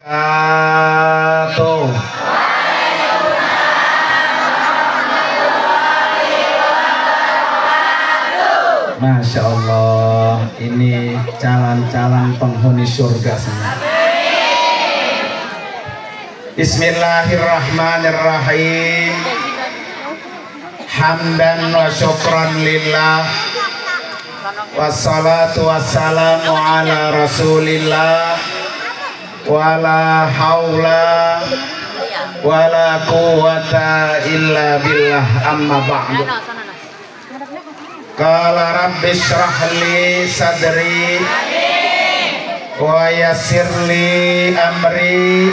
Atuh. Masya Allah, ini calon-calon penghuni surga semua. Bismillahirrahmanirrahim. Hamdan wa syukran lillah, wassalatu wassalamu ala rasulillah, wala haula wala quwata illa billah, amma ba'du. Qala rabbi shrah li sadri wa yassir li amri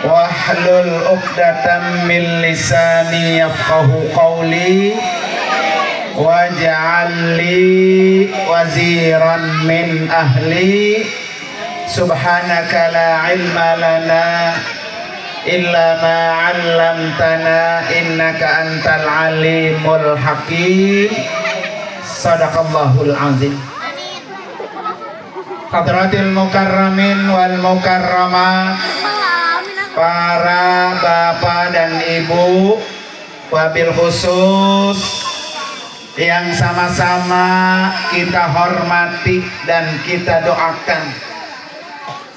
wahlul uqdatam min lisani yafqahu qawli waj'al li waziran min ahli. Subhanaka la ilma lana illa ma 'allamtana innaka antal alimul hakim. Sadaqallahul azim. Hadratil mukarramin wal mukarramat, para bapak dan ibu, wabil khusus yang sama-sama kita hormati dan kita doakan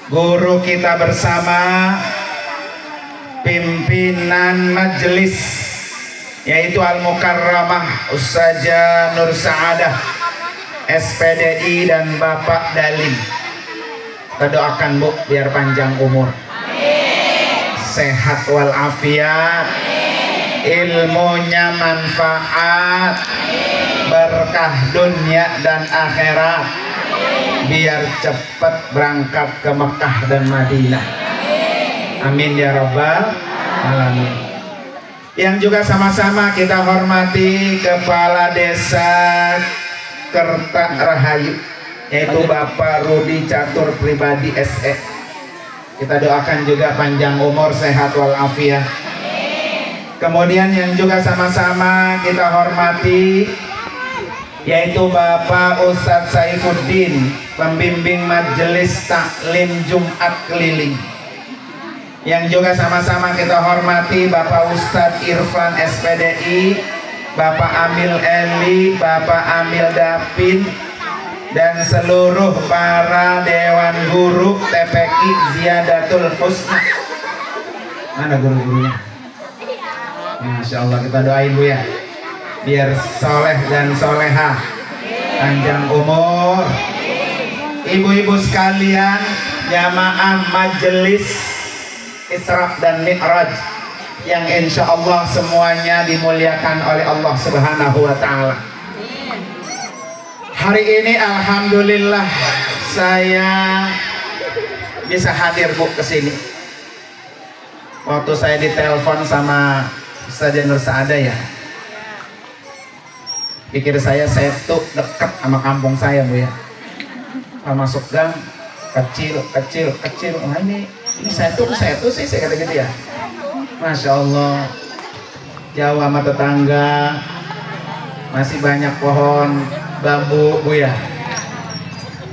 guru kita bersama, pimpinan majelis yaitu Al-Mukarramah Ustazah Nur Saadah SPDI dan Bapak Dalim. Kita doakan Bu biar panjang umur, sehat walafiat, ilmunya manfaat, berkah dunia dan akhirat, biar cepat berangkat ke Mekah dan Madinah. Amin ya rabbal alamin. Yang juga sama-sama kita hormati Kepala Desa Kerta Rahayu yaitu Bapak Rudi Catur Pribadi SE. Kita doakan juga panjang umur, sehat walafiat. Kemudian yang juga sama-sama kita hormati yaitu Bapak Ustadz Saifuddin, pembimbing Majelis Taklim Jumat Keliling. Yang juga sama-sama kita hormati Bapak Ustadz Irfan SPDI, Bapak Amil Eli, Bapak Amil Dapin, dan seluruh para Dewan Guru TPQ Ziyadatul Husna. Mana guru-gurunya? Masya Allah, kita doain Bu ya, biar soleh dan solehah, panjang umur. Ibu-ibu sekalian, jamaah majelis Isra dan Mi'raj yang insya Allah semuanya dimuliakan oleh Allah Subhanahu wa Ta'ala. Hari ini alhamdulillah saya bisa hadir Bu ke sini. Waktu saya ditelepon sama Ustazah Nur Saadah ya, pikir saya tuh dekat sama kampung saya Bu ya. Kalau masuk gang kecil. Wah ini saya tuh sih saya kata gitu ya. Masya Allah, jauh sama tetangga, masih banyak pohon bambu Bu ya.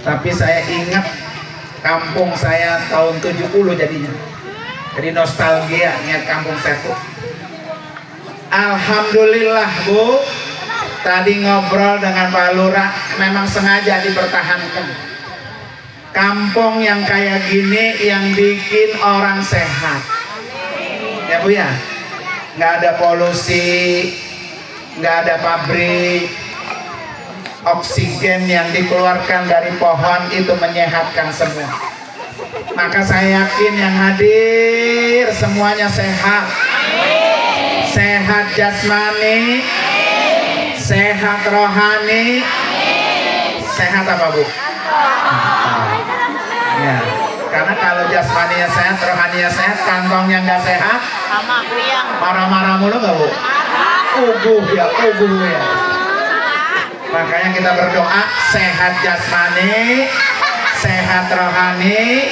Tapi saya ingat kampung saya tahun 70 jadinya. Jadi nostalgia ingat kampung saya tuh. Alhamdulillah Bu, tadi ngobrol dengan Pak Lurah, memang sengaja dipertahankan. Kampung yang kayak gini yang bikin orang sehat ya Bu ya, nggak ada polusi, nggak ada pabrik, oksigen yang dikeluarkan dari pohon itu menyehatkan semua. Maka saya yakin yang hadir semuanya sehat, sehat jasmani, sehat rohani, sehat apa Bu? Ya, karena kalau jasmaninya sehat, rohaninya sehat, kantongnya nggak sehat, sama kriang, marah-marah mulu nggak Bu? Uguh ya. Makanya kita berdoa sehat jasmani, sehat rohani,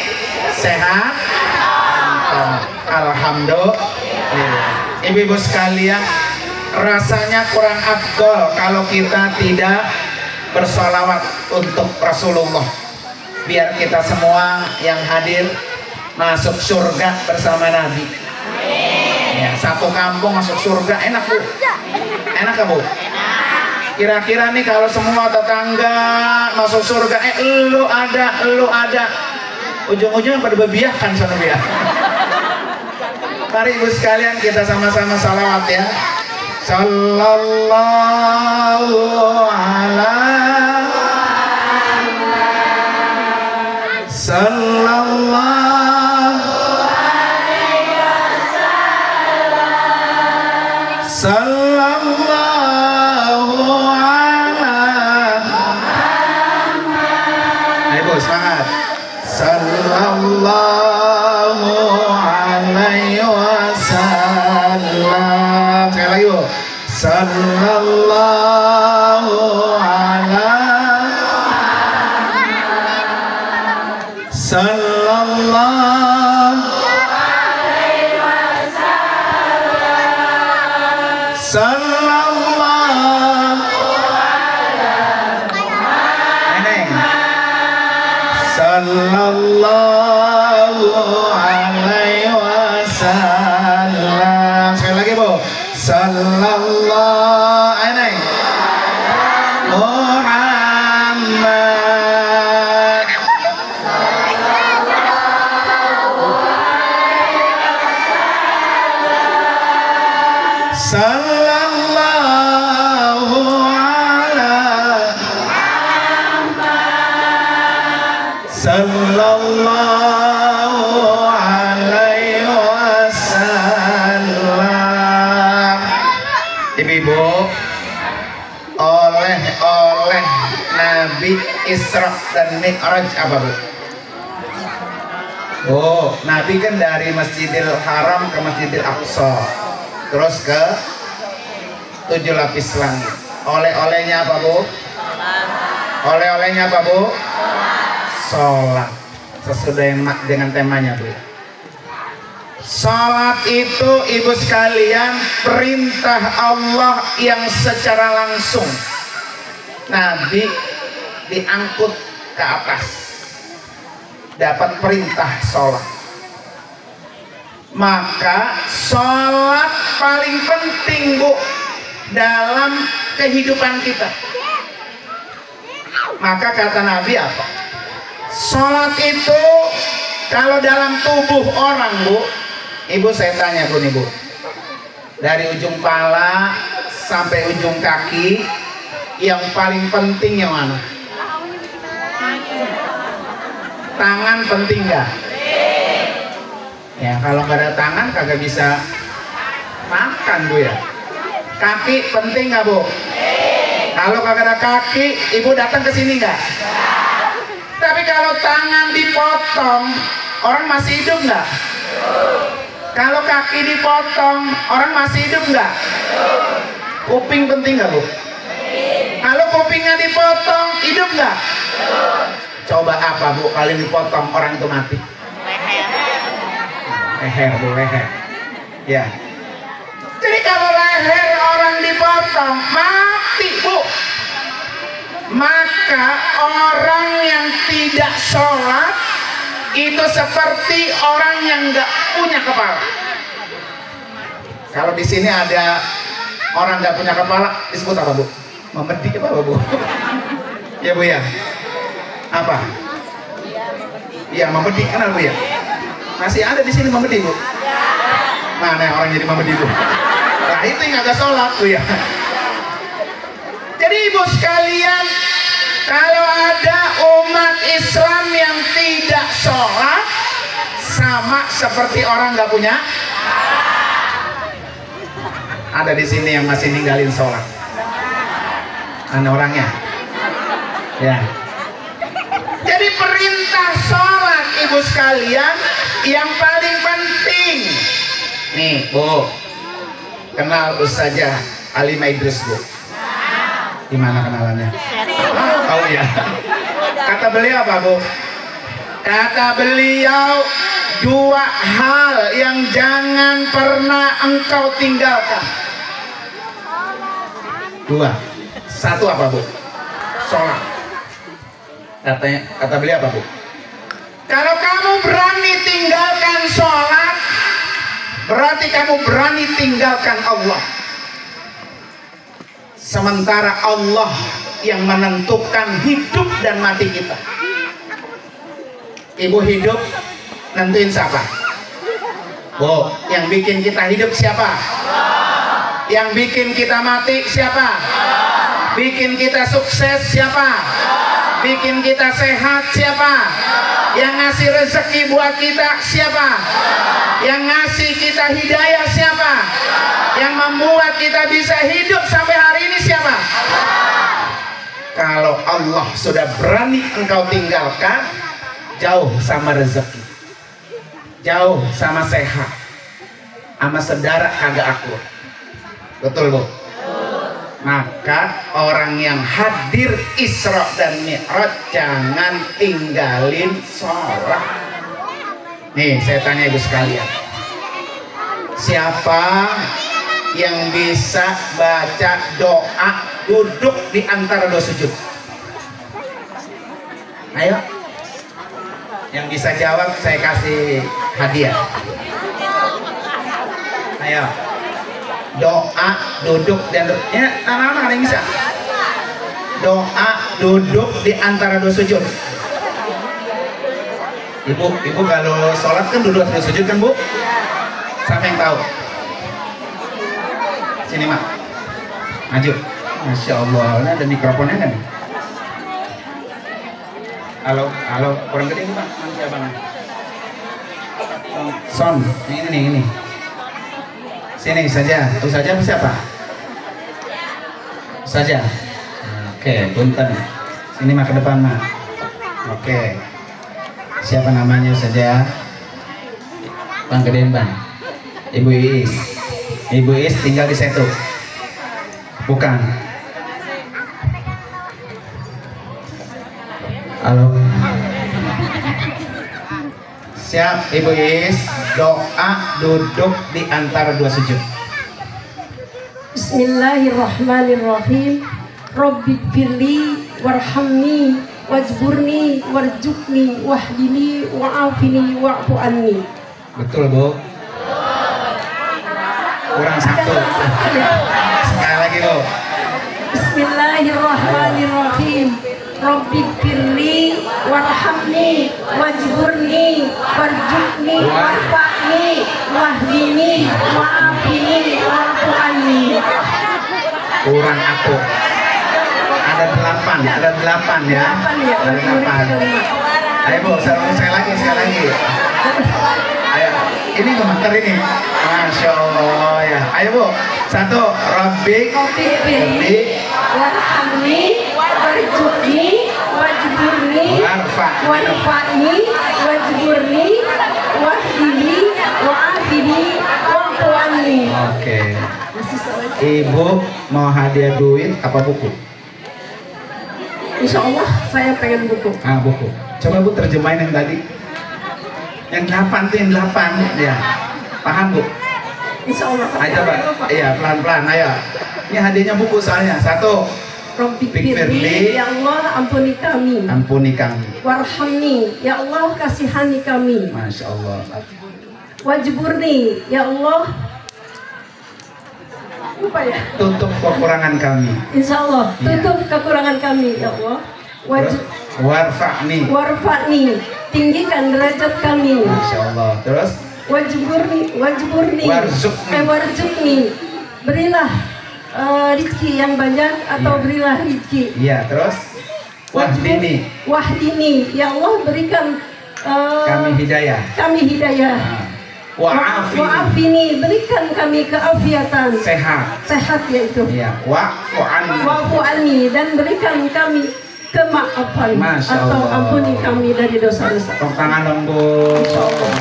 sehat kantong. Alhamdulillah. Ibu-ibu sekalian, rasanya kurang afdol kalau kita tidak bersolawat untuk Rasulullah. Biar kita semua yang hadir masuk surga bersama Nabi. Ya, satu kampung masuk surga, enak Bu? Enak gak Bu? Kira-kira nih kalau semua tetangga masuk surga, lu ada, ujung-ujungnya pada bebiakan sana ya. Mari Ibu sekalian kita sama-sama salawat ya. Sallallahu ala sallallahu alaihi wasallam sallallahu ala Muhammad. Ayo semangat. Sallallahu alaihi wasallam. Sekali lagi Bu. Sallallahu ala sallallahu alaihi wasallam sallallahu ala Muhammad sallallahu alaihi wasallam. Sekali lagi Bu. Sallallahu alaihi Muhammad sallallahu ala sallallahu alaihi wasallam. Ibu-ibu, oleh Nabi Isra dan Mi'raj apa Bu? Oh, Nabi kan dari Masjidil Haram ke Masjidil Aqsa, terus ke 7 lapis langit. Oleh-olehnya apa Bu? Oleh-olehnya apa Bu? Sholat. Sesuai dengan temanya Bu. Sholat itu ibu sekalian perintah Allah yang secara langsung Nabi diangkut ke atas, dapat perintah sholat. Maka sholat paling penting Bu dalam kehidupan kita. Maka kata Nabi apa? Sholat itu kalau dalam tubuh orang Bu, Ibu saya tanya Bu nih Bu, dari ujung pala sampai ujung kaki, yang paling penting yang mana? Tangan penting nggak? Ya kalau nggak ada tangan kagak bisa makan Bu ya. Kaki penting nggak Bu? Kalau kagak ada kaki, Ibu datang ke sini nggak? Tapi kalau tangan dipotong, orang masih hidup nggak? Kalau kaki dipotong, orang masih hidup nggak? Kuping penting nggak Bu? Kalau kupingnya dipotong, hidup nggak? Coba apa Bu kali dipotong orang itu mati? Leher Bu, leher. Ya. Jadi kalau leher orang dipotong, mati Bu. Maka orang yang tidak sholat itu seperti orang yang nggak punya kepala. Kalau di sini ada orang nggak punya kepala, disebut apa Bu? Memedi apa Bu? Ya Bu ya. Apa? Iya memedi, kenal Bu ya? Masih ada di sini memedi Bu? Mana yang orang jadi memedi Bu? Nah itu yang agak sholat Bu ya. Jadi ibu sekalian, kalau ada umat Islam yang tidak sholat, sama seperti orang nggak punya. Ada di sini yang masih ninggalin sholat. Mana orangnya? Ya. Jadi perintah sholat ibu sekalian yang paling penting. Nih Bu, kenal Ustazah Alimah Idrus Bu? Gimana kenalannya? Tahu ya. Kata beliau apa Bu? Kata beliau, 2 hal yang jangan pernah engkau tinggalkan. 2. 1 apa Bu? Sholat. Kata beliau apa Bu? Kalau kamu berani tinggalkan sholat, berarti kamu berani tinggalkan Allah. Sementara Allah yang menentukan hidup dan mati kita. Ibu hidup, nentuin siapa? Bu, yang bikin kita hidup siapa? Yang bikin kita mati siapa? Bikin kita sukses siapa? Bikin kita sehat siapa? Yang ngasih rezeki buat kita siapa? Yang ngasih kita hidayah siapa? Yang membuat kita bisa hidup sampai hari ini siapa? Kalau Allah sudah berani engkau tinggalkan, jauh sama rezeki, jauh sama sehat, sama saudara kagak akur. Betul Bu? Maka orang yang hadir Isra dan Mi'raj jangan tinggalin sholat. Nih saya tanya ibu sekalian, siapa yang bisa baca doa duduk di antara dua sujud? Ayo, yang bisa jawab saya kasih hadiah. Ayo, doa duduk dan ya, anak-anak ada yang bisa doa duduk di antara dua sujud. Ibu kalau sholat kan duduk dua sujud kan Bu? Siapa yang tahu? Sini Mak, maju. Masya Allah, ini ada mikrofonnya kan? Halo, kurang gede nih Pak, siapa nih? Son, ini. Sini saja, saja siapa? Saja. Oke, punten. Sini Mak, ke depan Mak. Oke. Siapa namanya saja? Bang gedein Bang. Ibu Iis. Ibu Iis tinggal di situ. Bukan. Halo. Siap Ibu Iis, doa duduk di antara dua sujud. Bismillahirrahmanirrahim. Rabbighfirli warhamni wajburni warzuqni wahdini wa'afini wa'fu anni. Betul Bu? Kurang satu. Sekali lagi Bu. Bismillahirrahmanirrahim. Rabbighfirli warhamni wajburni warzuqni warfa'ni wahdini wa'afini wa'fu anni. Kurang aku. Ada 8 ya. Ada 8. Ada 8. Ayo Bu, sekali lagi. Ayo, ini gemeter ini. Masya Allah ya. Ayo Bu, 1. Rabbighfirli warhamni warzuqni wajburni warfa'ni wajburni wahdini wa'afini wa'fu anni. Oke. Ibu mau hadiah duit apa buku? Insya Allah saya pengen buku. Buku. Coba Bu terjemahin yang tadi. Yang 8 tuh yang 8 ya. Paham Bu? Insya Allah. Ayo coba. Iya, pelan-pelan. Ayo. Ini hadiahnya buku soalnya. 1. Rabbighfirli, ya Allah ampuni kami. Ampuni kami. Warhamni, ya Allah kasihani kami. Masya Allah. Wajburni, ya Allah apa ya? Tutup kekurangan kami. Insya Allah tutup kekurangan kami, ya Allah. Warfa'ni, tinggikan derajat kami. Masya Allah. Terus wajburni, warzuqni, berilah rizki yang banyak atau berilah rizki. Iya, terus wahdini, ya Allah berikan kami hidayah. Wa'afini, berikan kami keafiatan, sehat yaitu. Iya. Wa'fu anni, dan berikan kami kemaafan atau ampuni kami dari dosa-dosa. Tepuk tangan dong Bu. Masya Allah.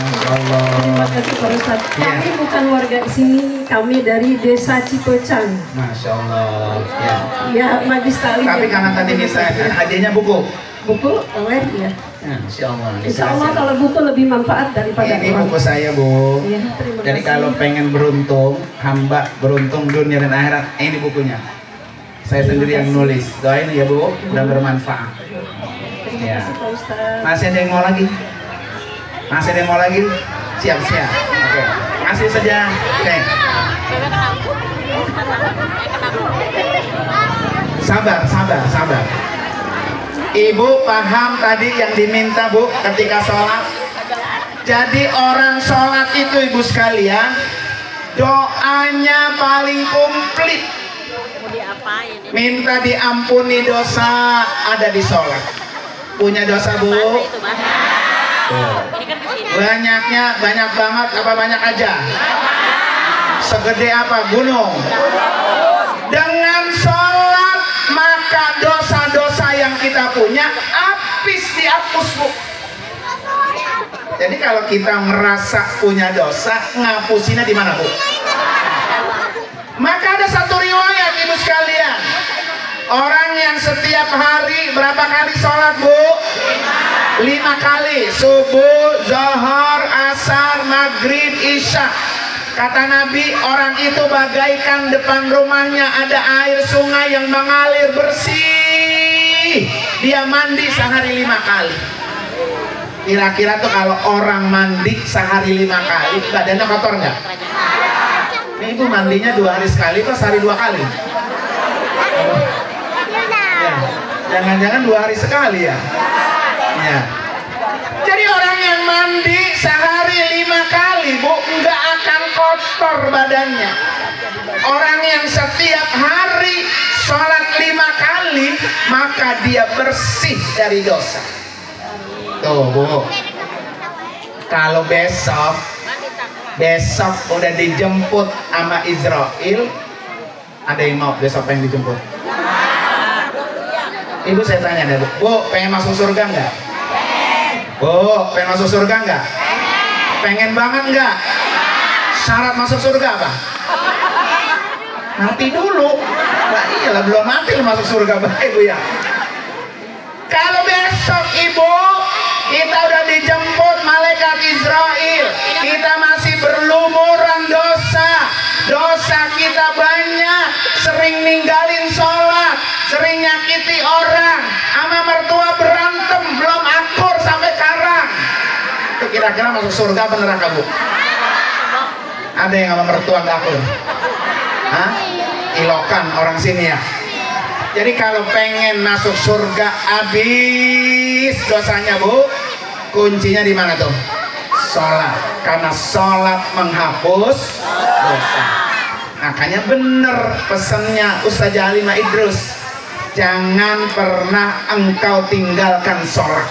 Terima kasih Pak Ustaz. Kami bukan warga di sini, kami dari desa Cipocang. Masya Allah. Ya. Ya, Majlis Taklim. Tapi karena tadi misalnya hadiahnya buku. Buku oleh ya. Insya Allah. Insya Allah kalau buku lebih manfaat daripada ini buku saya Bu. Ya, terima jadi kasih. kalau pengen beruntung, hamba beruntung dunia dan akhirat, ini bukunya. Saya sendiri yang nulis. Doain ya Bu, dan bermanfaat. Ya. Terima kasih Pak Ustaz. Masih ada yang mau lagi? Masih ada yang mau lagi? Siap-siap. Oke. Kasih saja. Oke. Sabar. Ibu paham tadi yang diminta Bu ketika sholat? Jadi orang sholat itu Ibu sekalian, doanya paling komplit. Minta diampuni dosa ada di sholat. Punya dosa Bu? Banyaknya, banyak banget apa banyak aja? Segede apa gunung? Dengan sholat maka dosa-dosa yang kita punya habis dihapus Bu. Jadi kalau kita merasa punya dosa, ngapusinnya di mana Bu? Maka ada satu riwayat Ibu sekalian, orang yang setiap hari berapa kali sholat Bu? 5 kali, subuh, zuhur, asar, maghrib, isya. Kata Nabi, orang itu bagaikan depan rumahnya ada air sungai yang mengalir bersih. Dia mandi sehari 5 kali. Kira-kira tuh kalau orang mandi sehari 5 kali, badannya kotor nggak? Ini Ibu mandinya 2 hari sekali, pas sehari 2 kali. Ya, jangan-jangan 2 hari sekali ya. Ya. Jadi orang yang mandi sehari 5 kali Bu, nggak akan kotor badannya. Orang yang setiap hari sholat 5 kali, maka dia bersih dari dosa. Tuh Bu, kalau besok udah dijemput sama Israel, ada yang mau besok pengen dijemput? Ibu saya tanya deh Bu, pengen masuk surga nggak? Bu, pengen masuk surga nggak? Pengen banget nggak? Syarat masuk surga apa? Mati dulu. Nah iyalah, belum mati lu masuk surga baik Bu ya. Kalau besok Ibu kita udah dijemput malaikat Israel, kita masih berlumuran dosa kita banyak, sering ninggalin sholat, sering nyakiti orang, sama mertua berantem, belum akur sampai sekarang. Itu kira-kira masuk surga apa neraka Bu? Ada yang sama mertua gak akur? Hah? Ilokan orang sini ya. Jadi kalau pengen masuk surga habis dosanya Bu, kuncinya di mana tuh? Sholat. Karena sholat menghapus dosa. Makanya bener pesannya Ustaz Halimah Idrus, jangan pernah engkau tinggalkan sholat.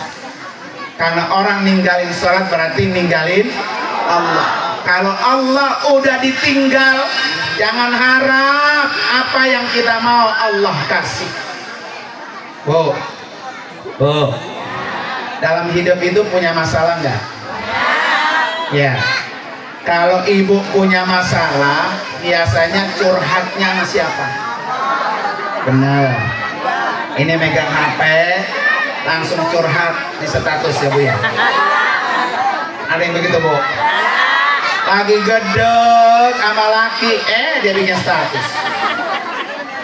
Karena orang ninggalin sholat berarti ninggalin Allah. Kalau Allah udah ditinggal, jangan harap apa yang kita mau Allah kasih. Bu, dalam hidup itu punya masalah nggak? Ya. Kalau ibu punya masalah, biasanya curhatnya sama siapa? Bener. Ini megang HP, langsung curhat di status ya Bu ya. Ada yang begitu Bu? Lagi gedek sama laki, dia bikin status.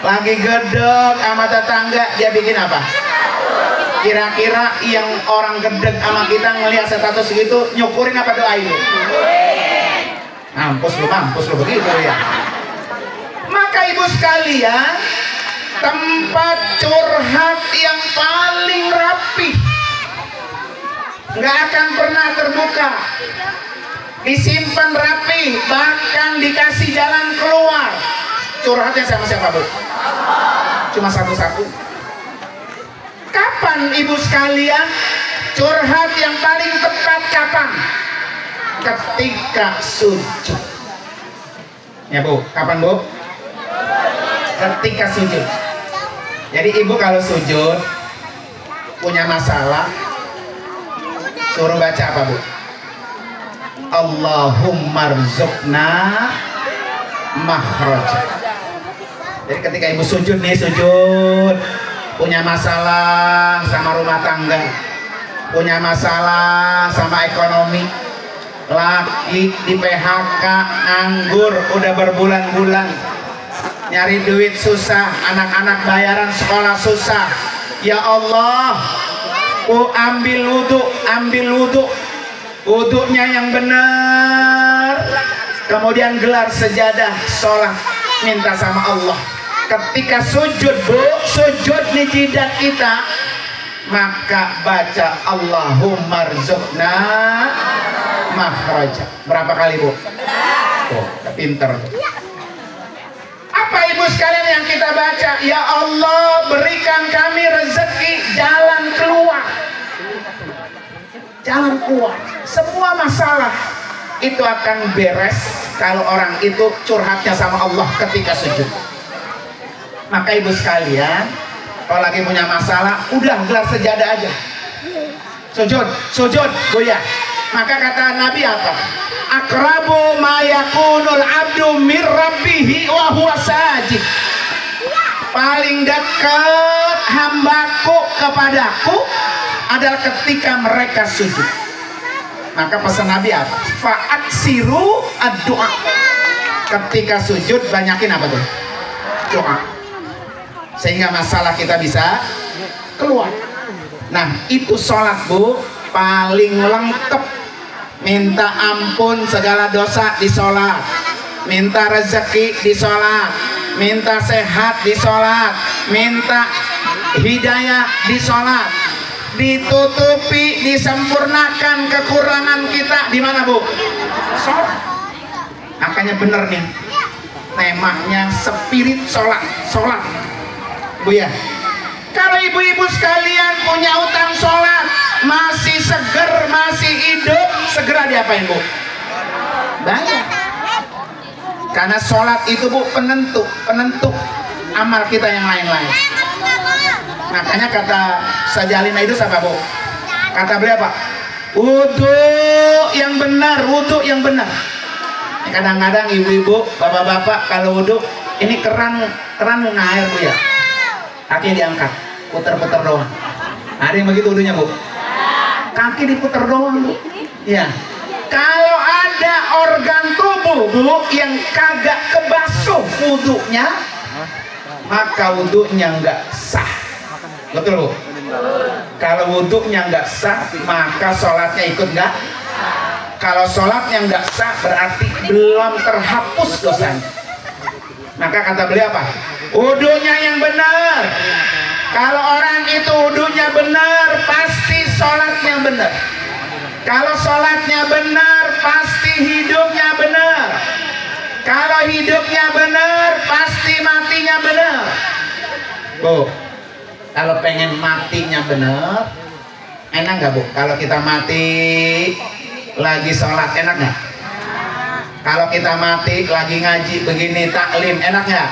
Lagi gedek sama tetangga, dia bikin apa? Kira-kira yang orang gedek sama kita ngelihat status gitu, nyukurin apa doain? Mampus lu begitu ya. Maka ibu sekalian, tempat curhat yang paling rapi, nggak akan pernah terbuka, disimpan rapi, bahkan dikasih jalan keluar. Curhatnya sama siapa Bu? Cuma satu-satu. Kapan ibu sekalian curhat yang paling tepat kapan? Ketika sujud. Ya Bu, kapan Bu? Ketika sujud. Jadi ibu kalau sujud punya masalah, suruh baca apa Bu? Allahumma rzuqna makhraj. Jadi ketika ibu sujud nih, punya masalah sama rumah tangga, punya masalah sama ekonomi, laki di PHK, nganggur udah berbulan-bulan, nyari duit susah, anak-anak bayaran sekolah susah. Ya Allah, ambil wudhu, wudunya yang benar, kemudian gelar sejadah, sholat, minta sama Allah. Ketika sujud bu, sujud di jidat kita, maka baca Allahumma rzuqna makhraja. Berapa kali bu? Tuh, pinter tuh. Apa ibu sekalian yang kita baca? Ya Allah, berikan kami rezeki, jalan keluar. Jalan keluar. Semua masalah itu akan beres kalau orang itu curhatnya sama Allah ketika sujud. Maka ibu sekalian, kalau lagi punya masalah, udah gelar sejadah aja. Sujud, goyah. Maka kata Nabi apa? Akrabu ma yakunul abdu mir rabbihi wa huwa sajid. Paling dekat hambaku kepadaku adalah ketika mereka sujud. Maka pesan Nabi apa? Fa'aksiru ad-du'a. Ketika sujud banyakin apa tuh? Doa. Sehingga masalah kita bisa keluar. Nah, itu sholat bu paling lengkap. Minta ampun segala dosa di sholat, minta rezeki di sholat, minta sehat di sholat, minta hidayah di sholat, ditutupi, disempurnakan kekurangan kita di mana bu? Sholat. Makanya bener nih temanya spirit sholat, sholat bu ya. Kalau ibu-ibu sekalian punya utang sholat, masih seger, masih hidup, segera diapain bu? Bayar. Karena sholat itu bu penentu amal kita yang lain-lain. Makanya kata Sajalina itu siapa bu? Kata beliau apa? Wudhu yang benar, wudhu yang benar. Kadang-kadang ibu-ibu, bapak-bapak kalau wudhu ini keran ngair bu ya, kaki diangkat, puter-puter doang. Ada yang begitu wudhunya bu? Kaki diputer doang bu. Ya. Kalau ada organ tubuh bu yang kagak kebasuh wudhunya, maka wudhunya nggak sah. Betul bu? Kalau wudhunya nggak sah, maka sholatnya ikut nggak. Kalau sholatnya nggak sah, berarti belum terhapus dosanya. Maka kata beliau apa? Wudhunya yang benar. Kalau orang itu wudhunya benar, pasti sholatnya benar. Kalau sholatnya benar, pasti hidupnya benar. Kalau hidupnya benar, pasti matinya benar. Bu, kalau pengen matinya benar, enak nggak bu? Kalau kita mati lagi sholat, enak nggak? Kalau kita mati lagi ngaji begini taklim, enak nggak?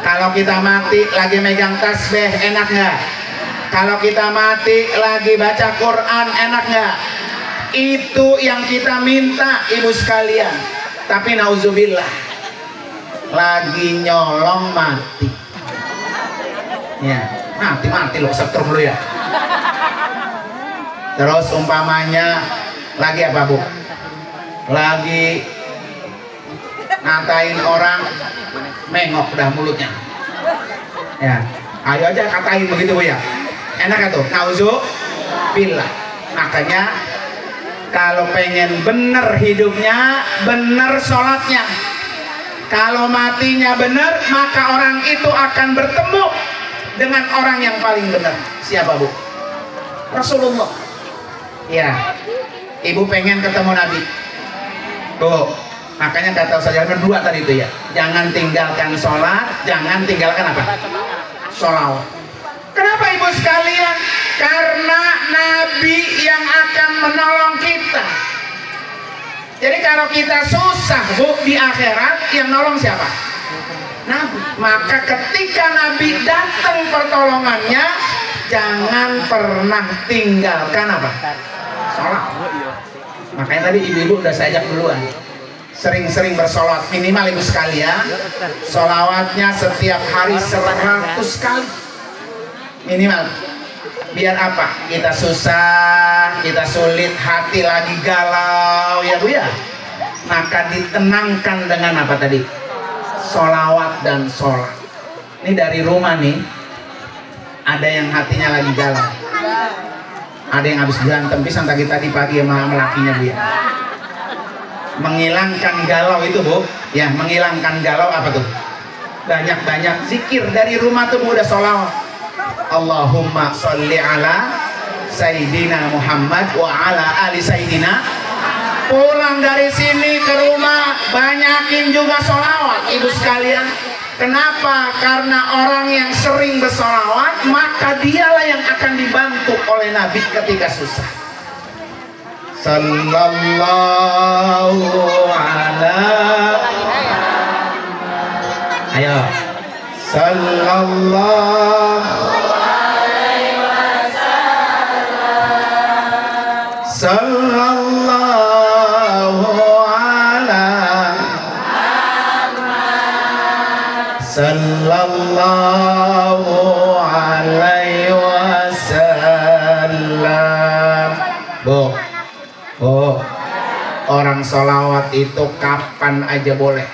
Kalau kita mati lagi megang tasbih, enak nggak? Kalau kita mati lagi baca Quran, enak nggak? Itu yang kita minta ibu sekalian. Tapi nauzubillah, lagi nyolong mati. Ya, mati loh, setrum lu ya. Terus umpamanya lagi apa bu? Lagi ngatain orang, mengok dah mulutnya. Ya, ayo aja katain begitu bu ya. Enak tuh, nauzubillah. Makanya kalau pengen bener hidupnya, bener sholatnya. Kalau matinya bener, maka orang itu akan bertemu dengan orang yang paling benar. Siapa bu? Rasulullah. Ya, ibu pengen ketemu Nabi. Tuh, makanya kata saya berdua tadi itu ya. Jangan tinggalkan sholat, jangan tinggalkan apa? Sholawat. Kenapa ibu sekalian? Karena Nabi yang akan menolong kita. Jadi kalau kita susah bu di akhirat, yang nolong siapa? Nabi. Maka ketika Nabi datang pertolongannya, jangan pernah tinggalkan apa? Sholat. Makanya tadi ibu-ibu udah saya ajak duluan, sering-sering bersolawat, minimal ibu sekalian solawatnya setiap hari 100 kali minimal. Biar apa? Kita susah, kita sulit, hati lagi galau ya bu ya, maka ditenangkan dengan apa tadi? Solawat dan sholat. Ini dari rumah nih, ada yang hatinya lagi galau. Ada yang habis berantem pisan tadi pagi sama lakinya dia. Menghilangkan galau itu Bu, ya menghilangkan galau apa tuh? Banyak-banyak zikir dari rumah tuh udah sholawat. Allahumma sholli ala Sayyidina Muhammad wa ala ali Sayyidina. Pulang dari sini ke rumah banyakin juga sholawat ibu sekalian. Kenapa? Karena orang yang sering bersolawat maka dialah yang akan dibantu oleh Nabi ketika susah. Sallallahu ala. Ayo. Sallallahu alaihi wasallam. Sallallahu ala Muhammad. Sallallahu alaihi wasallam. Oh, orang sholawat itu kapan aja boleh,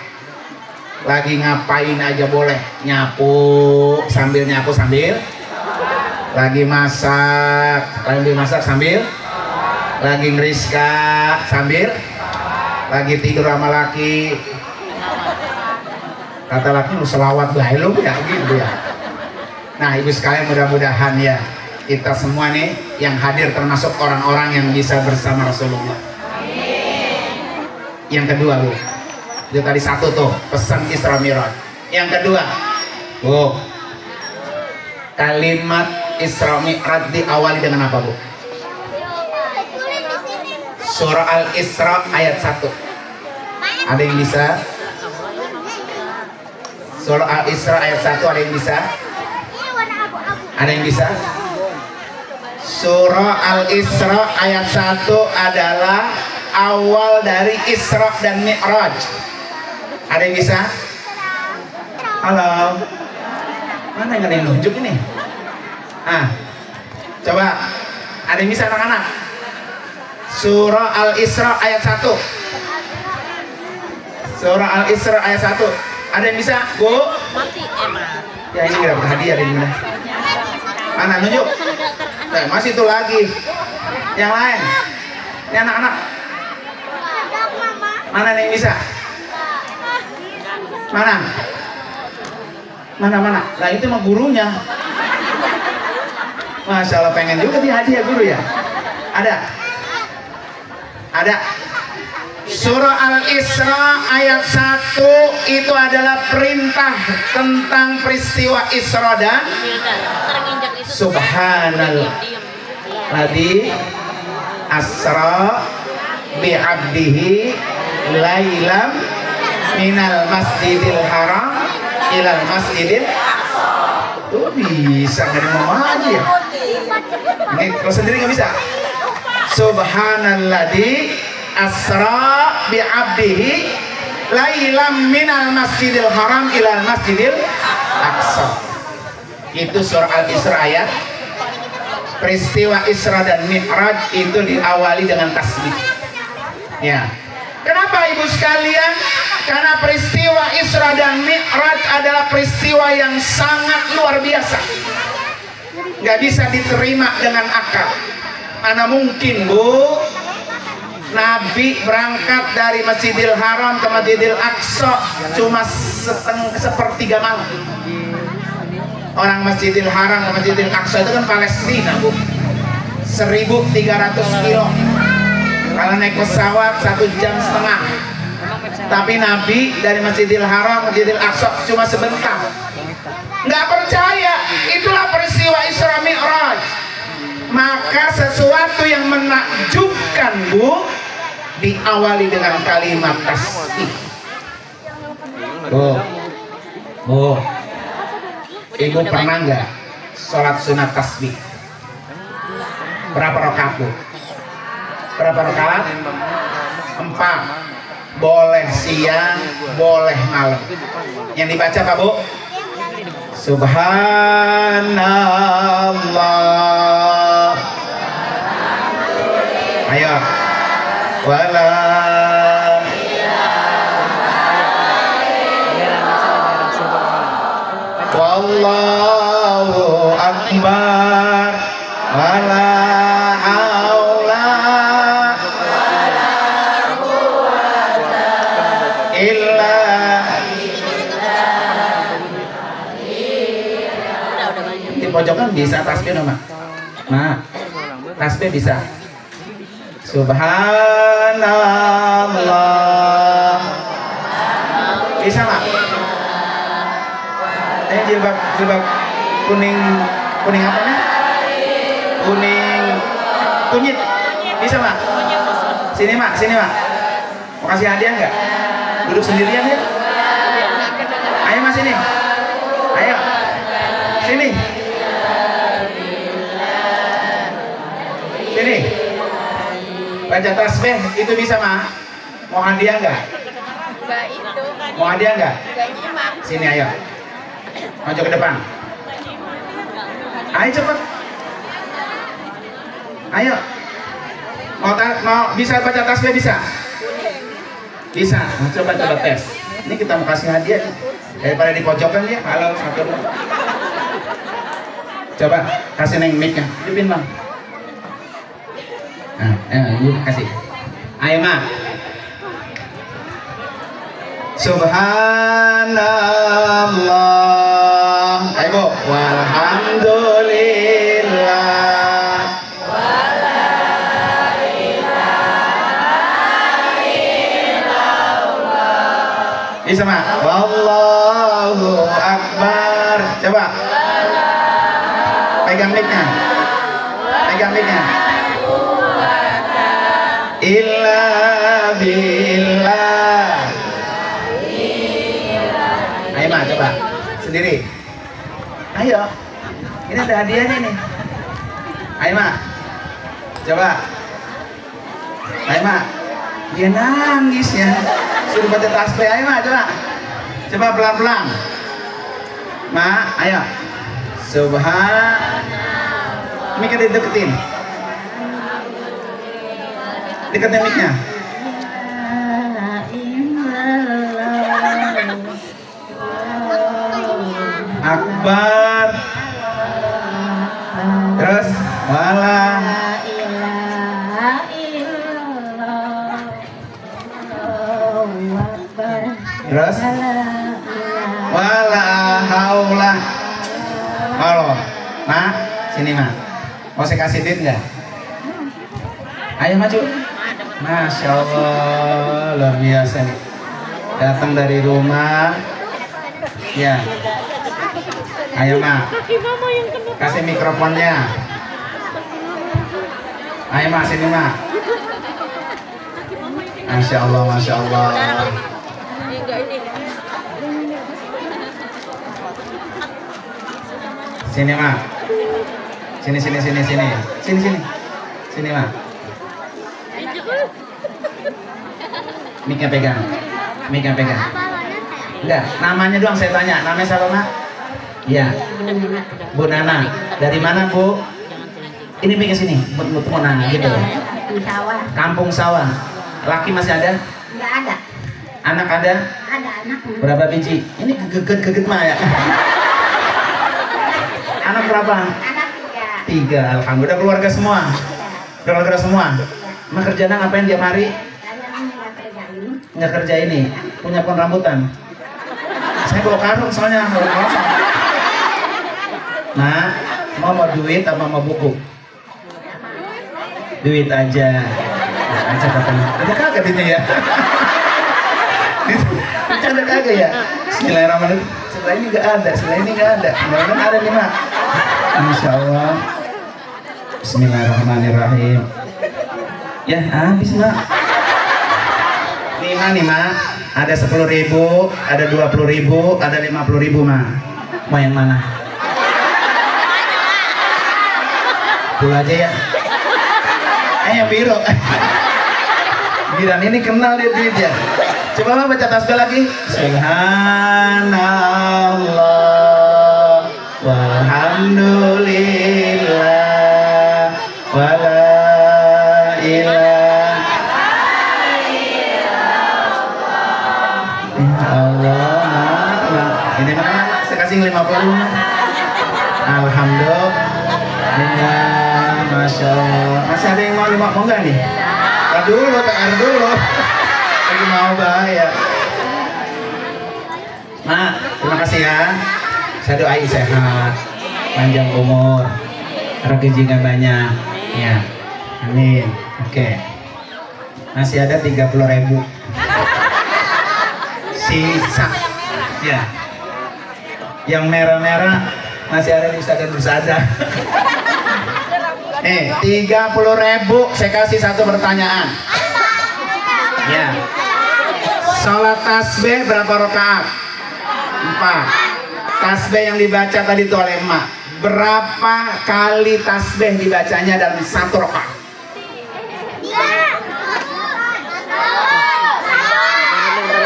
lagi ngapain aja boleh, nyapu sambil lagi masak sambil, lagi ngeriska sambil, lagi tidur sama laki, kata laki lu sholawat bae lu ya gitu ya. Nah ibu sekalian, mudah-mudahan ya kita semua nih yang hadir termasuk orang-orang yang bisa bersama Rasulullah. Yang kedua Bu, itu tadi satu tuh pesan Isra Mi'raj. Yang kedua Bu, kalimat Isra Mi'raj diawali dengan apa Bu? Surah Al-Isra ayat 1. Ada yang bisa? Surah Al-Isra ayat 1 ada yang bisa? Ada yang bisa? Surah Al-Isra ayat 1 adalah awal dari Isra dan Mi'raj. Ada yang bisa? Halo? Mana yang ada yang nunjuk ini? Coba. Ada yang bisa anak-anak? Surah Al-Isra ayat 1. Surah Al-Isra ayat 1. Ada yang bisa? Bu? Ya ini gak dapat hadiah dari mana? Mana nunjuk? Masih itu lagi. Yang lain. Ini anak-anak. Mana yang bisa? Mana? Nah itu mah gurunya. Masya Allah, pengen juga dia hadiah guru ya. Ada. Surah Al-Isra ayat 1 itu adalah perintah tentang peristiwa Isra dan Subhanalladzi asra bi'abdihi lailam minal masjidil haram ilal masjidil. Tuh bisa nggak ngomong aja ya? Ini kalau sendiri nggak bisa. Subhanalladzi asra bi'abdihi lailam minal masjidil haram ilal masjidil aqsa. Itu surah Al-Isra ayat. Peristiwa Isra dan Mi'raj itu diawali dengan tasbih. Ya. Kenapa ibu sekalian? Karena peristiwa Isra dan Mi'raj adalah peristiwa yang sangat luar biasa. Nggak bisa diterima dengan akal. Mana mungkin Bu, Nabi berangkat dari Masjidil Haram ke Masjidil Aqsa cuma sepertiga malam. Orang Masjidil Haram ke Masjidil Aqsa itu kan Palestina Bu, 1.300 kilo. Kalau naik pesawat 1,5 jam. Tapi Nabi dari Masjidil Haram ke Masjidil Aqsa cuma sebentar. Nggak percaya. Itulah peristiwa Isra Mi'raj. Maka sesuatu yang menakjubkan Bu diawali dengan kalimat tasbih. Bu, ibu pernah nggak sholat sunat tasbih? Berapa rakaat Bu? Berapa rakaat? 4. Boleh siang, boleh malam. Yang dibaca apa Bu? Subhanallah. Ayo. Wala. Wallahu akbar. Wala illa. Di pojokan bisa tasbih nama. Nah, tasbih bisa. Subhanallah. Bisa nggak? Ini jilbab kuning apa nih? Kuning kunyit. Bisa mak? Sini mak. Mau kasih hadiah nggak? Duduk sendirian ya? Ayo mas sini. Ayo. Sini. Sini. Baca tasbih itu bisa mak? Mau hadiah nggak? Mau hadiah nggak? Sini ayo. Maju ke depan. Ayo cepet. Ayo. Mau bisa baca tasbih bisa? Bisa. Nah, coba tes. Ini kita mau kasih hadiah daripada di pojokan ya. Halo satu. Coba kasih neng mic-nya. Hidupin bang. Nah, yuk kasih. Ayo mak. Subhanallah. Ayo bu. Walhamdulillah. Bisa mak. Wallahu akbar. Coba. Pegang mic-nya. Illa billah. Ayo mak, coba sendiri. Ayo. Ini ada hadiahnya nih. Ayo mak. Coba. Ayo mak. Dia nangis ya. Suruh baca tasbih. Ayo mak, coba pelan-pelan. Mak, ayo. Subhanallah. Mic-nya dideketin. Deketin mic-nya. Akbar. Terus wala. Terus wala haula. Halo, mak, sini mak. Mau saya kasih duit nggak? Ayo maju. Masya Allah, luar biasa nih. Datang dari rumah. Ya. Ayo mak. Kasih mikrofonnya. Ayo mak, sini mak. Masya Allah, Masya Allah. Sini mak. Sini. Sini mak. Mic-nya pegang. Enggak, namanya doang saya tanya. Namanya siapa mak? Iya. Bu Nana. Dari mana bu? Ini mic-nya sini. Bu Nana gitu. Kampung Sawah. Laki masih ada? Enggak ada. Anak ada? Ada anak. Berapa biji? Ini geget mah ya. Anak berapa? Anak 3. Alhamdulillah keluarga semua. Keluarga semua. Emang kerjanya ngapain tiap hari? Nggak kerja ini. Punya pohon rambutan. Saya bawa karung soalnya kalau kosong. Nah, mau duit apa mau buku? Duit aja. Aja katanya. Ada kagak ini ya? Ada kagak ya? Bismillahirrahmanirrahim. Setelah ini nggak ada. Mudah-mudahan ada nih mak. Insya Allah. Bismillahirrahmanirrahim. Ya habis mak. Nih mak. Ada 10.000, ada 20.000, ada 50.000 mak. Mau yang mana? Pulang aja ya. Yang biru. Giran ini kenal dia duit ya. Coba mak baca tasbih lagi. Subhanallah walhamdulillah wala ilaha illallah. Ini mana? Saya kasih 50. Alhamdulillah. Masya Allah. Masih ada yang mau 5 mau nggak nih? PR dulu. Lagi mau bayar. Nah, terima kasih ya. Saya doain sehat, panjang umur, rezekinya banyak. Ya, amin. Oke. Masih ada 30.000. Sisa. Ya. Yang merah-merah masih ada di Ustadz Bersada. 30.000. Saya kasih satu pertanyaan. Ya. Sholat tasbih berapa rakaat? 4. Tasbih yang dibaca tadi itu oleh emak, berapa kali tasbih dibacanya dalam satu rakaat?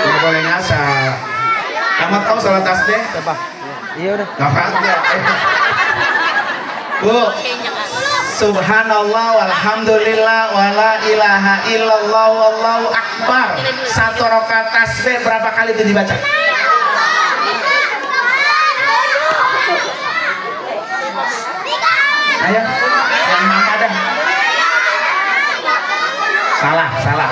Nggak boleh ngasal. Kamu tahu sholat tasbih? Coba. Iya udah. Nggak apa-apa. Bu, subhanallah walhamdulillah wala ilaha illallah wallahu akbar. Satu rakaat tasbih berapa kali itu dibaca? Ayo, yang mana dah? Salah.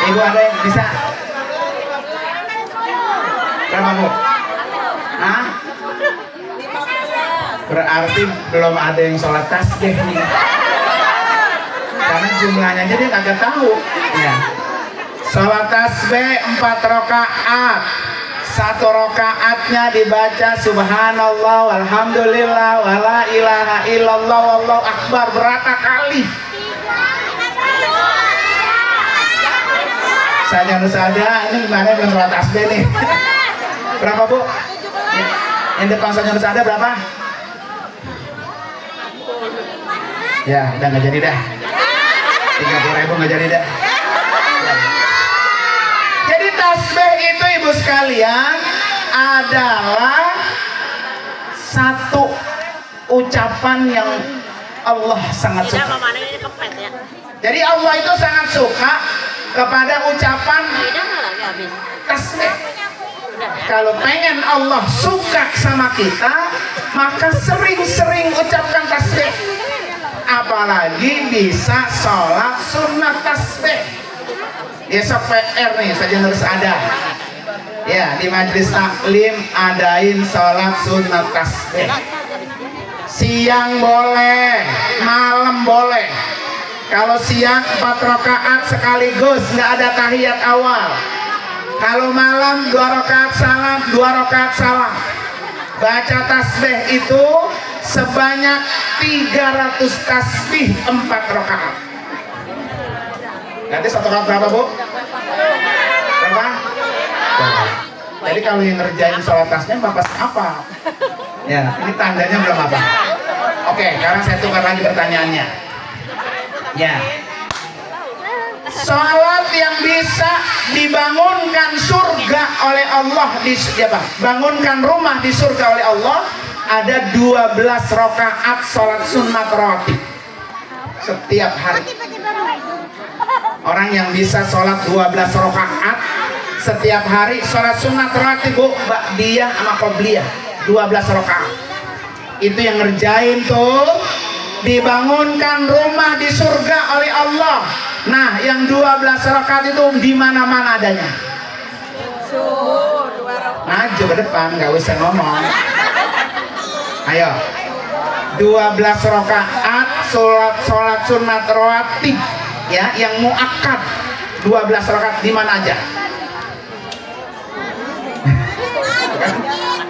Ibu ada yang bisa? Berapa bu? Hah? Berarti belum ada yang sholat tasbih nih. Karena jumlahnya jadi kagak tahu. Ya. Sholat tasbih 4 rakaat. Satu rakaatnya dibaca subhanallah walhamdulillah wala ilaha illallah wallahu akbar berapa kali? Saya harus ada, ini gimana belum sholat tasbih nih? Berapa bu? Yang depan saya harus ada berapa? Ya, udah nggak jadi dah. 30.000 nggak jadi dah. Jadi tasbih itu ibu sekalian adalah satu ucapan yang Allah sangat suka. Jadi Allah itu sangat suka kepada ucapan tasbih. Kalau pengen Allah suka sama kita, maka sering-sering ucapkan tasbih. Apalagi bisa sholat sunat tasbih. Besok PR nih saja harus ada. Ya, di majelis taklim adain sholat sunat tasbih. Siang boleh, malam boleh. Kalau siang 4 rakaat sekaligus, nggak ada tahiyat awal. Kalau malam 2 rakaat salam, 2 rakaat salam. Baca tasbih itu sebanyak 300 tasbih 4 rakaat. Nanti 1 rakaat berapa bu? Berapa? Jadi kalau yang ngerjain sholat tasbih bapak apa? Ya, ini tandanya belum apa. Oke, sekarang saya tukar lagi pertanyaannya. Ya. Sholat yang bisa dibangunkan surga oleh Allah bangunkan rumah di surga oleh Allah ada 12 rakaat sholat sunat rawatib setiap hari. Orang yang bisa sholat 12 rakaat setiap hari sholat sunat rawatib bu, ba'diyah sama qobliyah 12 rakaat. Itu yang ngerjain tuh dibangunkan rumah di surga oleh Allah. Nah, yang 12 rakaat itu di mana-mana adanya. Maju ke depan, nggak usah ngomong. Ayo, 12 rakaat sholat sunat rawatib ya, yang muakkad 12 rakaat di mana aja?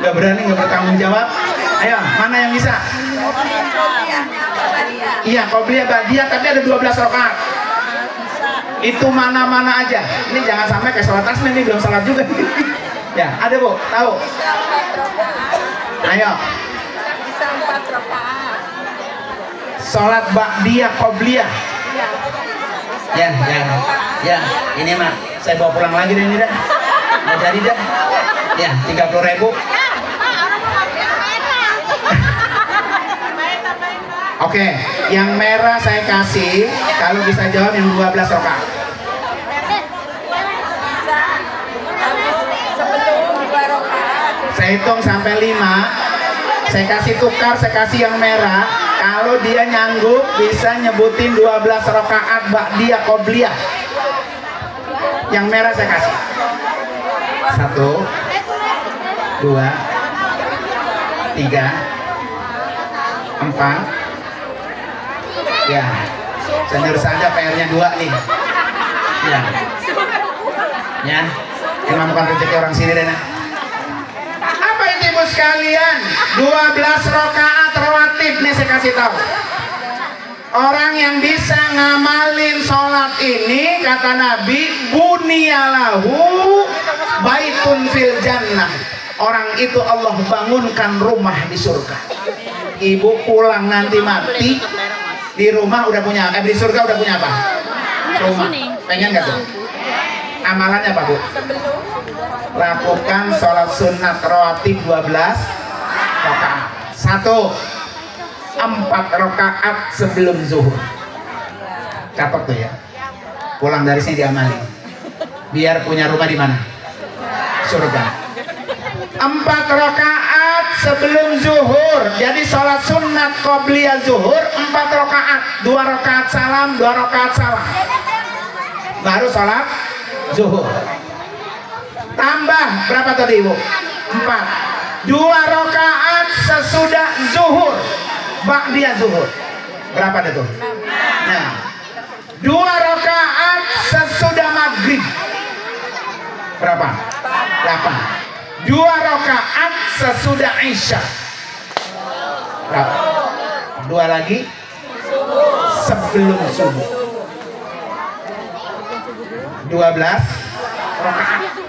Gak berani, gak bertanggung jawab. Ayo, mana yang bisa? Iya, qobliyah ba'diyah, tapi ada 12 rakaat. Itu mana-mana aja. Ini jangan sampai kayak sholat tasbih, ini belum sholat juga. Ya, ada bu, tahu? Ayo. Sholat ba'diyah qobliyah. Ya, ini mah saya bawa pulang lagi deh ini dah. Nggak jadi dah. Ya, 30.000. Oke, yang merah saya kasih kalau bisa jawab yang 12 rakaat. Saya hitung sampai 5. Saya kasih tukar, saya kasih yang merah. Kalau dia nyanggup bisa nyebutin 12 rakaat ba'diyah qobliyah. Yang merah saya kasih. 1, 2, 3, 4. Ya, senior saja PR-nya 2 nih. Ya, ya, emang bukan rezeki orang sini deh. Apa itu ibu sekalian? 12 rakaat rawatib nih saya kasih tahu. Orang yang bisa ngamalin sholat ini, kata Nabi, bunyalahu baitun fil jannah. Orang itu Allah bangunkan rumah di surga. Ibu pulang nanti mati, di rumah udah punya, di surga udah punya apa? Rumah. Pengen nggak tuh? Amalannya apa, Bu? Lakukan sholat sunat rawatib 12 rakaat. 1, 4 rakaat sebelum zuhur. Catat tuh ya. Pulang dari sini diamali. Biar punya rumah di mana? Surga. 4 rakaat sebelum zuhur. Jadi sholat sunat qobliyah zuhur 4 rakaat. 2 rakaat salam, 2 rakaat salam. Baru sholat zuhur. Tambah berapa tadi ibu? 4. 2 rakaat sesudah zuhur. Ba'diyah zuhur. Berapa itu? Nah, 2 rakaat sesudah maghrib. Berapa? 8. 2 rakaat sesudah isya. Berapa? 2 lagi sebelum subuh. 12 rakaat.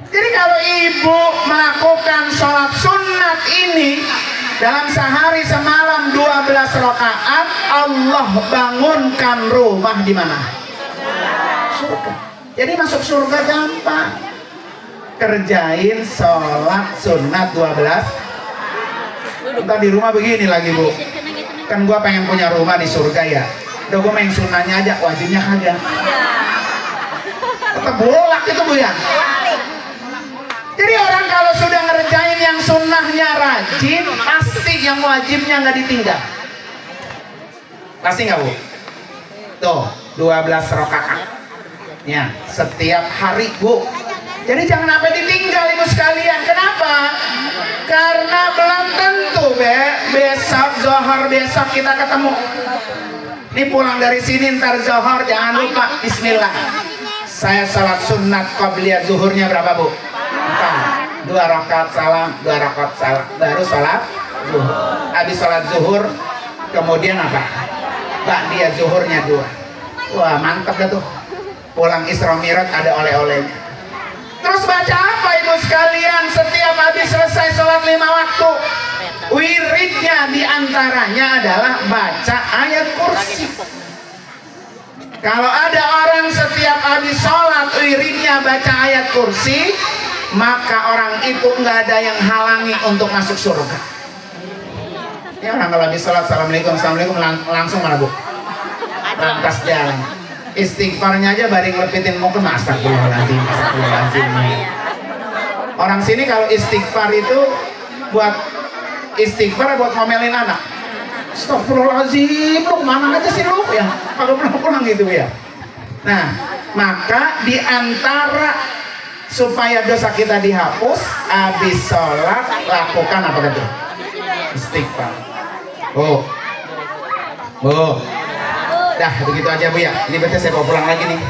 Jadi kalau ibu melakukan sholat sunat ini dalam sehari semalam 12 rakaat, Allah bangunkan rumah di mana? Surga. Jadi masuk surga gampang. Kerjain sholat sunat 12. Entah di rumah begini lagi, Bu. Kan gua pengen punya rumah di surga ya. Udah gua main sunahnya aja, wajibnya kagak. Tetap bolak itu, Bu ya. Jadi orang kalau sudah ngerjain yang sunnahnya rajin, pasti yang wajibnya nggak ditinggal. Pasti nggak, Bu? Tuh, 12 rakaat. Ya, setiap hari, Bu. Jadi jangan sampai ditinggal ibu sekalian. Kenapa? Karena belum tentu besok zohor besok kita ketemu. Ini pulang dari sini ntar zohor jangan lupa Bismillah. Saya sholat sunat qobliyah zuhurnya berapa, Bu? 4. 2 rakaat salam, 2 rakaat salam, baru sholat zuhur. Habis sholat zuhur, kemudian apa? Ba'diyah zuhurnya 2. Wah mantap dah tuh. Pulang Isra Mi'raj ada oleh-olehnya. Terus baca apa ibu sekalian? Setiap habis selesai sholat 5 waktu, wiridnya diantaranya adalah baca ayat kursi. Kalau ada orang setiap habis sholat wiridnya baca ayat kursi, maka orang itu nggak ada yang halangi untuk masuk surga. Ya orang kalau habis sholat assalamualaikum langsung mana, Bu? Lantas jalan. Istighfarnya aja baring lepitin mau ke astagfirullahaladzim. Orang sini kalau istighfar itu buat istighfar buat ngomelin anak. Astagfirullahaladzim, lu kemana aja sih lu ya? Kalau pulang gitu ya. Nah, maka diantara supaya dosa kita dihapus, habis sholat lakukan apa tadi? Istighfar. Oh, dah begitu aja, Bu ya. Ini berarti saya bawa pulang lagi nih.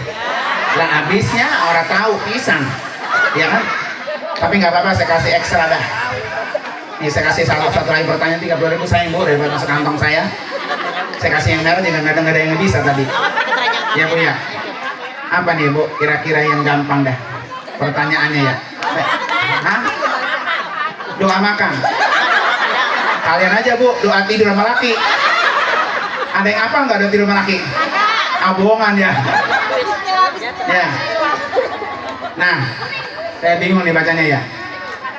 Lah habisnya orang tahu pisang, ya kan? Tapi nggak apa-apa, saya kasih ekstra dah. Nih saya kasih satu lagi pertanyaan 32.000 sayang, Bu, daripada masuk kantong saya. Saya kasih yang merah, jangan nggak ada yang bisa tadi. Ya, Bu ya. Apa nih, Bu? Kira-kira yang gampang dah. Pertanyaannya ya. Hah? Doa makan. Kalian aja, Bu, doa tidur sama laki. Ada yang apa nggak ada tidur sama laki? Bohongan ya. Ya. Nah, saya bingung nih bacanya ya.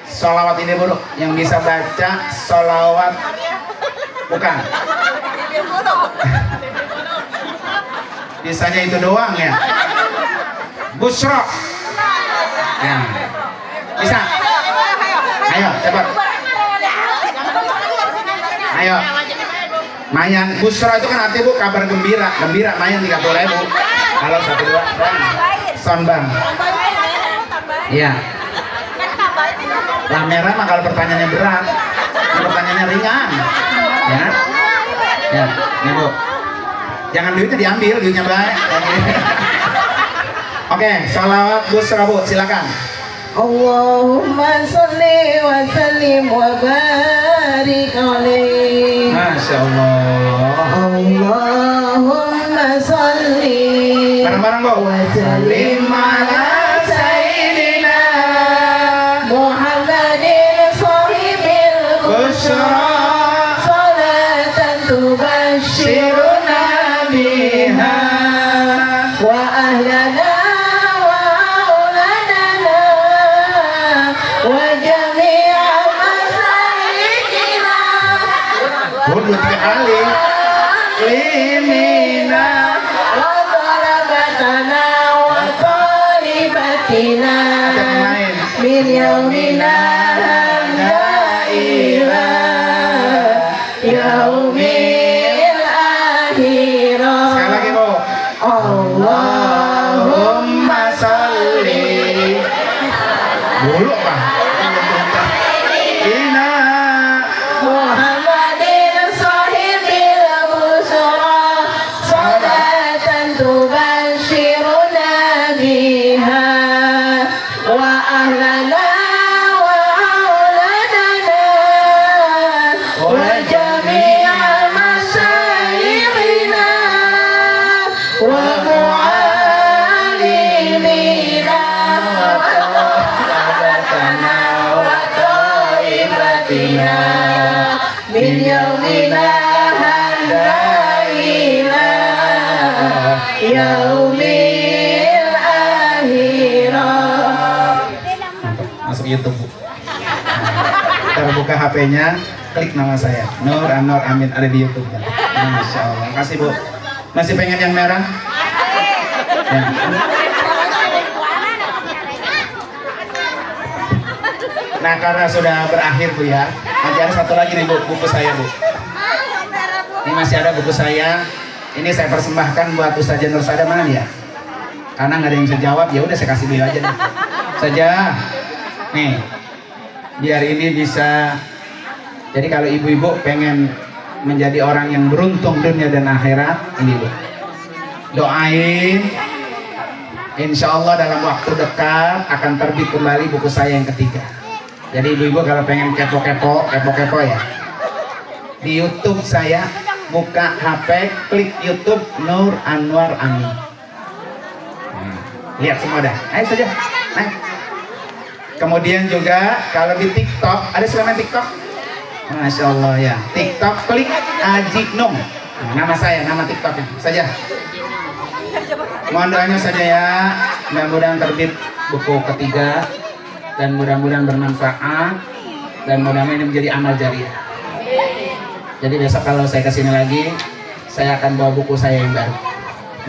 Sholawat ini, Bu, yang bisa baca sholawat bukan. Bisanya itu doang ya. Busro. Ya. Bisa. Ayo, cepat. Ayo. Mayan Busro itu kan arti, Bu, kabar gembira. Gembira mayan 30.000. Halo, 1, 2, bang. Son bang. Iya. Lah merah mah kalau pertanyaannya berat, pertanyaannya ringan. Ya. Ya, nih Bu. Jangan duitnya diambil, duitnya baik. Oke, salawat busra Bu, silakan. Allahumma sholli wa sallim wa barik alaihi. Masya Allah. Allahumma sholli bareng-bareng Bu. wa sallim ala sayyidina Muhammadin sahibil Busra salatan tubashiruna biha wa ahlana dua tiga kali limina wa talabatana wa talibatina min yaumina ila yaumil akhirah. Sekali lagi Bu. Allahumma sholli Dulu Pak. Ina Muhammadin sahibil busra salatan tubashiruna biha wa ahlana wa auladana wa jami'a masyayikhina wa mu'allimina wa talabatana wa taibatina min yaumina hadza ila yaumil akhirah. masuk YouTube Bu. Kita buka HP-nya, klik nama saya Nur Anwar Amin, ada di YouTube kan? Masya Allah. Makasih Bu. Masih pengen yang merah? Ya. Nah karena sudah berakhir Bu ya, nanti ada satu lagi nih Bu, buku saya Bu. Ini masih ada buku saya. Ini saya persembahkan buat Ustaz Nur Sada, mana dia? Karena nggak ada yang bisa jawab, ya udah saya kasih beliau aja deh. Saja, nih, biar ini bisa. Jadi kalau ibu-ibu pengen menjadi orang yang beruntung dunia dan akhirat, ini Bu. Doain, insya Allah dalam waktu dekat akan terbit kembali buku saya yang ketiga. Jadi ibu-ibu kalau pengen kepo-kepo ya, di YouTube saya buka HP, klik YouTube Nur Anwar Amin. Lihat semua dah. Ayo saja. Nah. Kemudian juga kalau di TikTok, ada selama TikTok? Masya Allah ya. TikTok klik Aji Nung. Nama saya, nama TikToknya saja. Mohon doanya saja ya. Mudah-mudahan terbit buku ketiga dan mudah-mudahan bermanfaat dan mudah-mudahan ini menjadi amal jariah. Jadi besok kalau saya kesini lagi, saya akan bawa buku saya yang baru.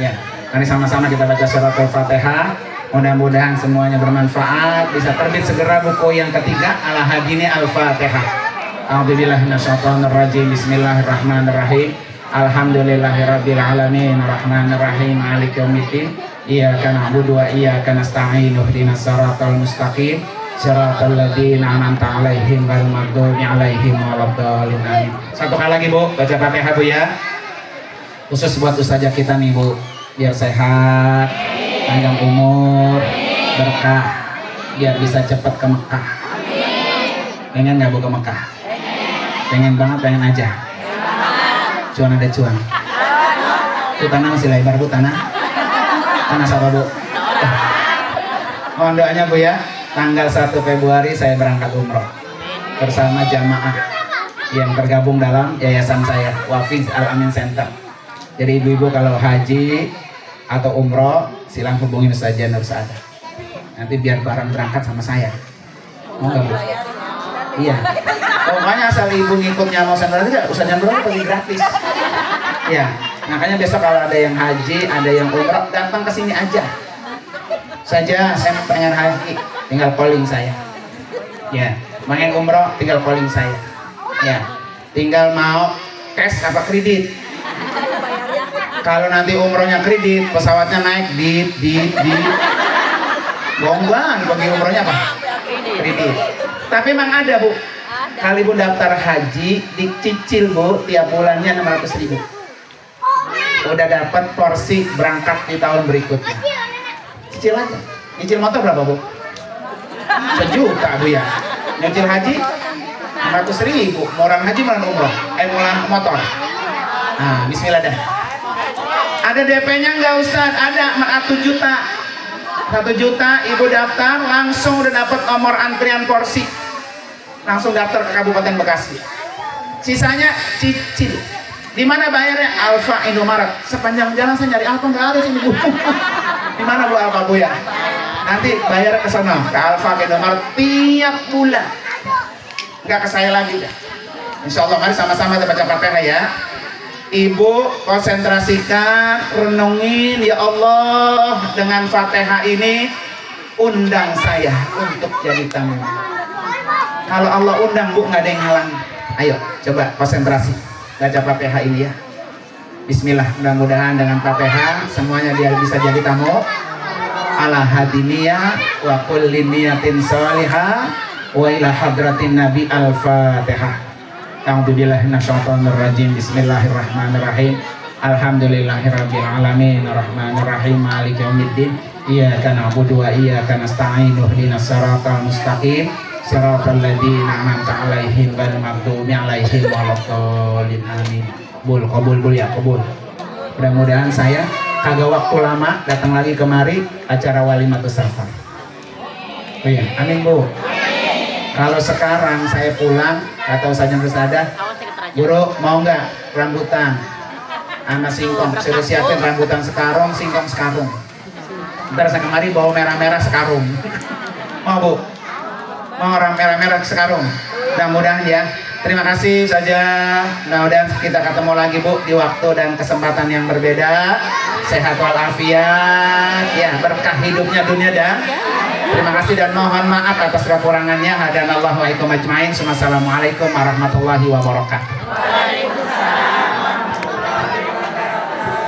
Ya, nanti sama-sama kita baca surat Al-Fatihah. Mudah-mudahan semuanya bermanfaat. Bisa terbit segera buku yang ketiga, Ala Hadini Al-Fatihah. A'udzubillahi minasyaitonirrajim. Bismillahirrahmanirrahim. Alhamdulillahirabbil alamin. Arrahmanirrahim. Maliki yaumiddin. Iyyaka na'budu wa iyyaka nasta'in. Ihdinas siratal mustaqim. Siratal ladzina an'amta 'alaihim ghairil maghdubi 'alaihim waladdallin. Amin. Satu kali lagi Bu, baca Fatihah Bu ya. Khusus buat ustazah kita nih Bu, biar sehat, panjang umur, berkah, biar bisa cepat ke Mekah. Pengen nggak Bu ke Mekah? Pengen banget, pengen aja. Cuan ada cuan. Itu tanah masih lebar Bu, tanah siapa Bu? Mohon doanya Bu ya. Tanggal 1 Februari saya berangkat umroh bersama jamaah yang tergabung dalam yayasan saya, Wafiz Al-Amin Center. Jadi ibu-ibu kalau haji atau umroh silang hubungin Ustaz Nur Sada. Nanti biar bareng berangkat sama saya. Mau nggak Bu? Iya. Pokoknya asal ibu ngikutnya mau sendiri aja, Ustaz Nur pergi gratis. Ya, makanya besok kalau ada yang haji, ada yang umroh, datang ke sini aja. Saja saya pengen haji, tinggal calling saya. Ya, pengen umroh, tinggal calling saya. Ya, tinggal mau cash apa kredit. Kalau nanti umrohnya kredit, pesawatnya naik, dit. Bohong banget, bagi umrohnya apa? Kredit. Tapi memang ada Bu, kali Bu daftar haji, dicicil Bu, tiap bulannya 600.000. Udah dapat porsi berangkat di tahun berikutnya. Cicil aja. Cicil motor berapa Bu? 1 juta Bu ya. Nyicil haji 600.000. Moran haji malah umroh, moran motor. Nah, bismillah dah. Ada DP-nya nggak Ustaz? Ada, 1 juta. 1 juta Ibu daftar, langsung udah dapat nomor antrian porsi. Langsung daftar ke Kabupaten Bekasi. Sisanya cicil. Di mana bayarnya? Alfa Indomaret. Sepanjang jalan saya nyari Alfa nggak ada sini Bu. Di mana Bu Alfa Bu ya? Nanti bayar ke sana, ke Alfa Indomaret tiap bulan. Nggak ke saya lagi dah. Insya Allah mari sama-sama kita baca Fatihah ya. Ibu konsentrasikan, renungin ya Allah, dengan Fatihah ini undang saya untuk jadi tamu. Kalau Allah undang Bu, nggak ada yang halang. Ayo coba konsentrasi baca Fatihah ini ya. Bismillah, mudah-mudahan dengan Fatihah semuanya dia bisa jadi tamu. Ala hadiniyah wa kulli niyatin sholihah wa ila hadratin nabi al-Fatihah. A'udzubillahi minasyaitonir rajim. Bismillahirrahmanirrahim. Alhamdulillahirabbil alamin arrahmanir rahim maliki yaumiddin. Iyyaka na'budu wa iyyaka nasta'in ihdinas siratal mustaqim siratal ladzina an'amta 'alaihim ghairil maghdubi 'alaihim waladdallin. Amin. Kabul ya, kabul. Mudah-mudahan saya kagak waktu lama datang lagi kemari acara walimatus safar. Oh iya, amin Bu. Kalau sekarang saya pulang, kata Ustaz Bersada, Guru mau nggak rambutan sama singkong? Suruh siapin rambutan sekarung, singkong sekarung. Ntar saya kemari bawa merah-merah sekarung. Mau Bu? Mau merah-merah sekarung? Mudah-mudahan ya. Terima kasih saja. Mudah-mudahan kita ketemu lagi Bu di waktu dan kesempatan yang berbeda. Sehat walafiat, ya berkah hidupnya dunia dan. Terima kasih dan mohon maaf atas kekurangannya. Hadanallahu wa iyyakum ajmain. Wassalamualaikum warahmatullahi wabarakatuh.